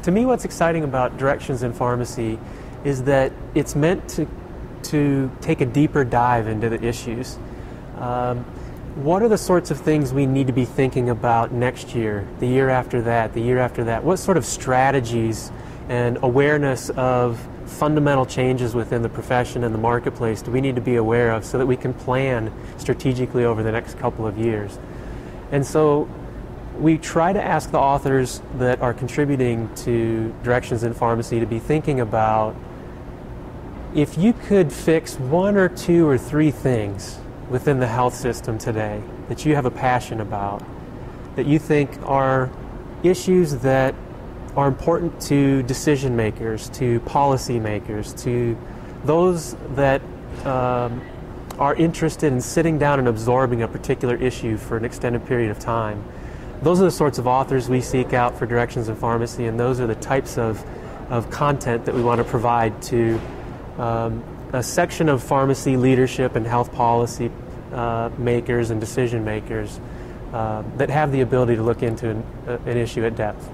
To me, what's exciting about Directions in Pharmacy is that it's meant to take a deeper dive into the issues. What are the sorts of things we need to be thinking about next year, the year after that, the year after that? What sort of strategies and awareness of fundamental changes within the profession and the marketplace do we need to be aware of so that we can plan strategically over the next couple of years? And so we try to ask the authors that are contributing to Directions in Pharmacy to be thinking about, if you could fix one or two or three things within the health system today that you have a passion about, that you think are issues that are important to decision makers, to policy makers, to those that are interested in sitting down and absorbing a particular issue for an extended period of time. Those are the sorts of authors we seek out for Directions in Pharmacy, and those are the types of content that we want to provide to a section of pharmacy leadership and health policy makers and decision makers that have the ability to look into an issue at depth.